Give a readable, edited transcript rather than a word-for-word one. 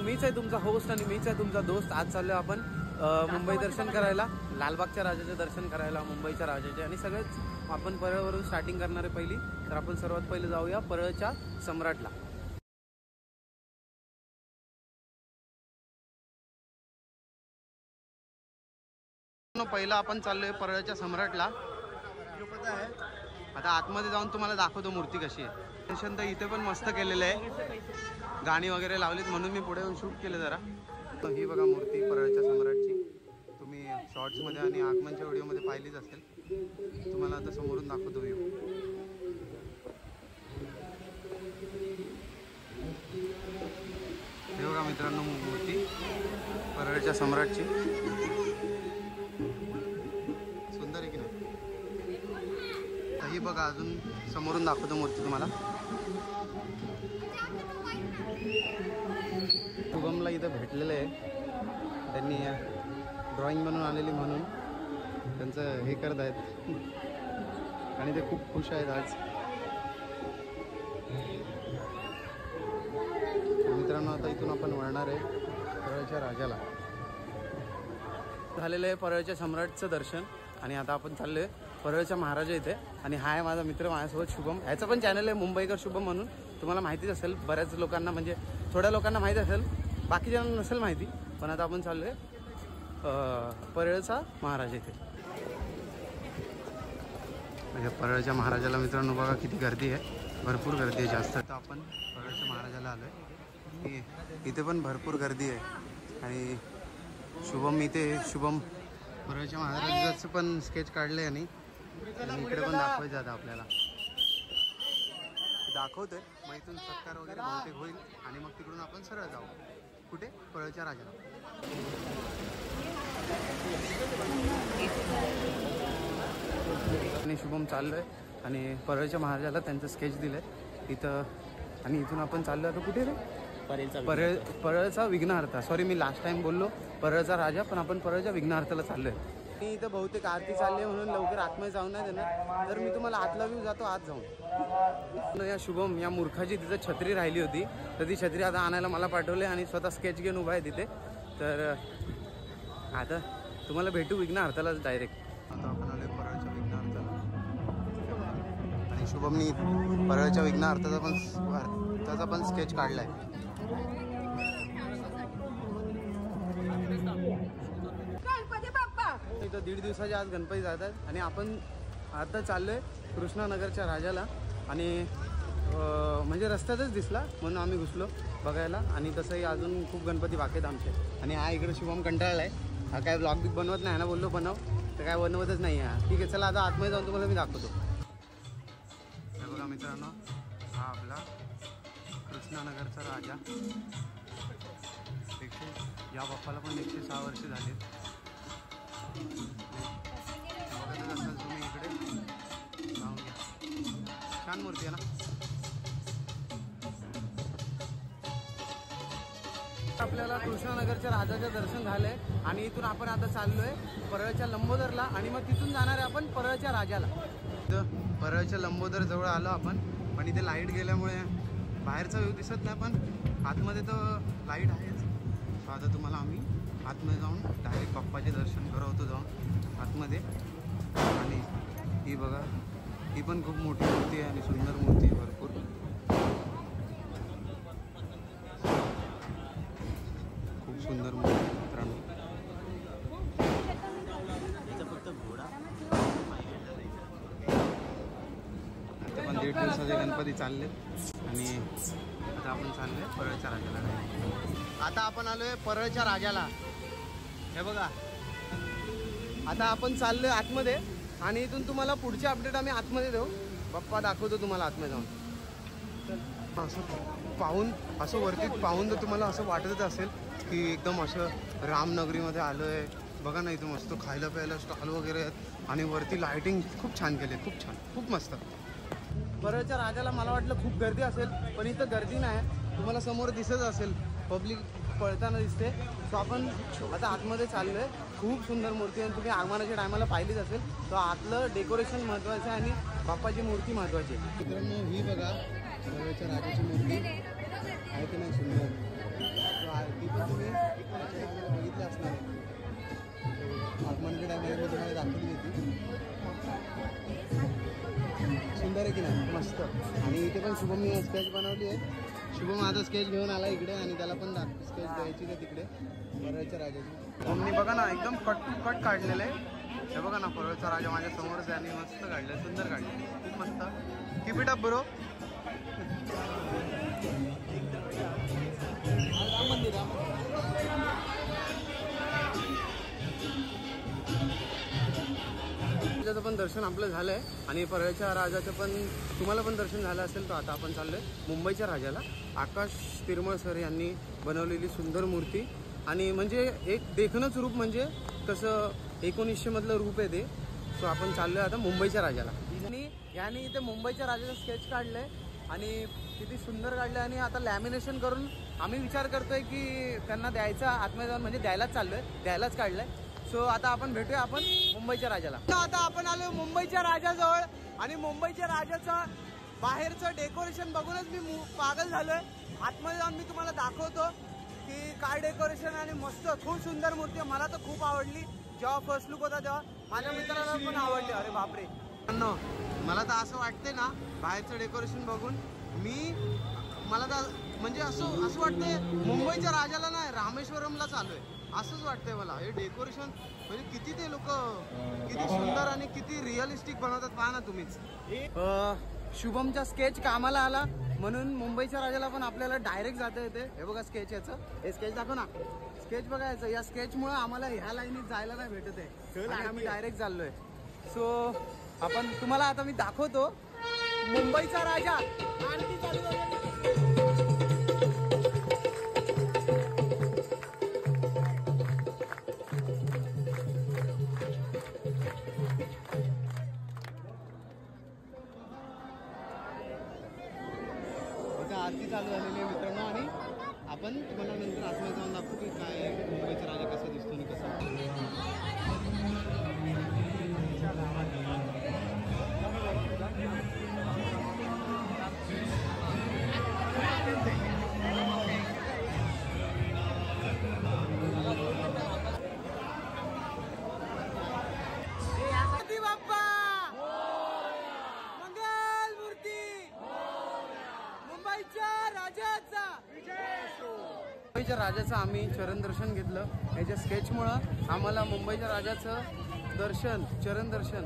मीच आहे तुमचा होस्ट आणि मीच आहे तुमचा दोस्त। आज चाललोय आपण मुंबई दर्शन करायला, लालबागच्या राजाचे दर्शन करायला, मुंबईच्या राजाचे। आणि सगळेच आपण परळवरून स्टार्टिंग करणार आहे पहिली। तर आपण सर्वात पहिले जाऊया परळच्या सम्राटला। पहिला आपण चाललोय परळच्या सम्राटला। आता आतमध्ये जाऊन तुम्हाला दाखवतो मूर्ती कशी आहे। दर्शन तर इथे पण मस्त केलेलं आहे, गाणी वगैरे लावलीत म्हणून मी पुढे येऊन शूट केलं जरा। तर ही बघा मूर्ती परळच्या सम्राटची, तुम्ही शॉर्ट्समध्ये आणि आगमनच्या व्हिडिओमध्ये पाहिलीच असेल। तुम्हाला आता समोरून दाखवतो व्ह्यू। हे बघा मित्रांनो मूर्ती परळच्या सम्राटची, सुंदर आहे की नाही? ही बघा अजून समोरून दाखवतो मूर्ती तुम्हाला। शुभमला इथं भेटलेलं आहे, त्यांनी ड्रॉइंग बनवून आलेली म्हणून त्यांचं हे करत आहेत आणि ते खूप खुश आहेत आज। मित्रांनो आता इथून आपण वळणार आहे परळच्या राजाला। झालेलं आहे परळच्या सम्राटचं दर्शन आणि आता आपण चाललोय परळच्या महाराजा इथे। आणि हा आहे माझा मित्र माझ्यासोबत शुभम, ह्याचं पण चॅनल आहे मुंबईकर शुभम म्हणून, तुम्हाला माहितीच असेल बऱ्याच लोकांना, म्हणजे थोड्या लोकांना माहिती असेल, बाकीच्यांना नसेल माहिती। पण आता आपण चाललोय परळचा महाराजा इथे। म्हणजे परळच्या महाराजाला मित्रांनो बघा किती गर्दी आहे, भरपूर गर्दी आहे जास्त। तर आपण परळच्या महाराजाला आलोय, इथे पण भरपूर गर्दी आहे। आणि शुभम परळच्या महाराजाचं पण स्केच काढले आणि इकडे पण दाखवायचं आता आपल्याला, दाखवतोय। मग इथून सत्कार वगैरे बहुतेक होईल आणि मग तिकडून आपण सरळ जाऊ कुठे, परळच्या राजाला। आणि शुभम चाललोय आणि परळच्या महाराजाला त्यांचं स्केच दिलंय इथं। आणि इथून आपण चाललोय आता कुठे रे, परळचा विघ्नहर्ता। सॉरी मी लास्ट टाइम बोललो परळचा राजा, पण आपण परळच्या विघ्नहर्ताला चाललोय। मी इथं बहुतेक आरती चालली आहे म्हणून लवकर आतमध्ये जाऊन नाही देणार, तर मी तुम्हाला आतला व्ह्यू जातो आत जाऊन। या शुभम या मूर्खाची तिथं छत्री राहिली होती, तर ती छत्री आता आणायला मला पाठवले आणि स्वतः स्केच घेऊन उभा आहे तिथे। तर आता तुम्हाला भेटू विघ्नहर्तालाच डायरेक्ट। आता आपण आलोय परळच्या विघ्नहर्ताला आणि शुभमनी परळच्या विघ्नहर्ताचा पण स्केच काढलाय। इथं 1.5 दिवसाचे आज गणपती जातात आणि आपण आता चाललोय कृष्णानगरच्या राजाला। आणि म्हणजे रस्त्यातच दिसला म्हणून आम्ही घुसलो बघायला। आणि तसंही अजून खूप गणपती बाकी आहेत आमचे। आणि हा इकडे शुभम कंटाळला आहे, हा काय ब्लॉग बिग बनवत नाही ना, बोललो बनव तर काय बनवतच नाही आहे। ठीक आहे चला आता आतमध्ये जाऊन तुम्हाला मी दाखवतो। हे बघा मित्रांनो हा आपला कृष्णानगरचा राजा। या बाप्पाला पण 106 वर्ष झाले। बघतच असाल तुम्ही, इकडे जाऊन घ्या, छान मूर्ती आहे ना। आपल्याला कृष्णानगरच्या राजाचं दर्शन झालंय आणि इथून आपण आता चाललोय परळच्या लंबोदरला आणि मग तिथून जाणार आहे आपण परळच्या राजाला। इथं परळच्या लंबोदर जवळ आलो आपण, पण इथे लाईट गेल्यामुळे बाहेरचा व्ह्यू दिसत नाही, पण आतमध्ये तर लाईट आहेच। तर आता तुम्हाला आम्ही आतमध्ये जाऊन डायरेक्ट बाप्पाचे दर्शन करवतो जाऊन आतमध्ये। आणि ही बघा ही पण खूप मोठी मूर्ती आहे आणि सुंदर मूर्ती आहे भरपूर। खूप सुंदर मूर्ती मित्रांनो। फक्त घोडा आता पण 1.5 दिवसाचे गणपती चालले आणि आता आपण चाललोय परळच्या राजाला। आता आपण आलोय परळच्या राजाला, हे बघा। आता आपण चाललोय आतमध्ये आणि इथून तुम्हाला पुढचे अपडेट आम्ही आतमध्ये देऊ। बाप्पा दाखवतो तुम्हाला आतमध्ये जाऊन। असं पाहून, असं वरती पाहून तर तुम्हाला असं वाटत असेल की एकदम असं रामनगरीमध्ये आलोय। बघा ना इथं मस्त खायला प्यायला स्टॉल वगैरे आहेत आणि वरती लाइटिंग खूप छान केली, खूप छान, खूप मस्त। परळच्या राजाला मला वाटलं खूप गर्दी असेल, पण इथं गर्दी नाही, तुम्हाला समोर दिसत असेल पब्लिक पळताना दिसते। सो आपण आता आतमध्ये चाललोय, खूप सुंदर मूर्ती आहे। तुम्ही आगमनाच्या टायमाला पाहिलीच असेल, तो आतलं डेकोरेशन महत्त्वाचं आहे आणि बाप्पाची मूर्ती महत्त्वाची आहे। मित्रांनो ही बघा परळच्या राजाची मूर्ती, आहे की नाही सुंदर. ती पण तुम्ही बघितली असणार आहे. आगमनच्या टायमाला मी तुम्हाला दाखवली होती. सुंदर आहे की नाही, मस्त. आणि इथे पण शुभमनी स्केच बनवली आहे. शुभम आता स्केच घेऊन आला इकडे आणि त्याला पण स्केच द्यायची का तिकडे परळच्या राजाची. शुभमनी बघा ना एकदम कट काढलेलं आहे. हे बघा ना परळचा राजा माझ्या समोरच आहे आणि मस्त काढलं, सुंदर काढलं, खूप मस्त. Keep it up bro. राजाचं पण दर्शन आपलं झालं आहे आणि परळच्या राजाचं पण तुम्हाला पण दर्शन झालं असेल. तर आता आपण चाललो आहे मुंबईच्या राजाला. आकाश तिरमळ सर यांनी बनवलेली सुंदर मूर्ती आणि म्हणजे एक देखणंच रूप म्हणजे कसं 1900 मधलं रूप आहे ते. सो आपण चाललो आहे आता मुंबईच्या राजाला. यांनी इथे मुंबईच्या राजाचं स्केच काढलंय आणि किती सुंदर काढलं. आणि आता लॅमिनेशन करून आम्ही विचार करतोय की त्यांना द्यायचा आतमध्ये जाऊन, म्हणजे द्यायलाच चाललोय, द्यायलाच काढलंय. सो आता आपण भेटूया आपण मुंबईच्या राजाला. आता आपण आलो मुंबईच्या राजाजवळ आणि मुंबईच्या राजाचं बाहेरचं डेकोरेशन बघूनच मी पागल झालोय. आतमध्ये जाऊन मी तुम्हाला दाखवतो की काय डेकोरेशन आणि मस्त खूप सुंदर मूर्ती. मला तर खूप आवडली. जेव्हा फर्स्ट लुक होता तेव्हा माझ्या मित्राला पण आवडली. अरे बापरे. मला तर असं वाटतंय ना बाहेरचं डेकोरेशन बघून मला तर म्हणजे असं वाटतंय मुंबईच्या राजाला नाही रामेश्वरमला चालू आहे असंच वाटतंय मला. हे डेकोरेशन म्हणजे किती ते लोक किती सुंदर आणि किती रिअलिस्टिक बनवतात पहा ना तुम्हीच. शुभमचा स्केच कामाला आला म्हणून मुंबईच्या राजाला पण आपल्याला डायरेक्ट जाता येते. हे बघा स्केच याचं, हे स्केच दाखव ना. स्केच बघायचं, या स्केचमुळे आम्हाला ह्या लाईनीत जायला नाही भेटत आहे आणि आम्ही डायरेक्ट चाललोय. सो आपण तुम्हाला आता मी दाखवतो मुंबईचा राजा. आरती चालू झाली. आरती चालू झालेली आहे मित्रांनो आणि आपण तुम्हाला नंतर आतमध्ये जाऊन दाखवू की काय मुंबईचा राजा कसा दिसतो आणि कसं. मुंबईच्या राजाचं आम्ही चरण दर्शन घेतलं. याच्या स्केचमुळं आम्हाला मुंबईच्या राजाचं चरण दर्शन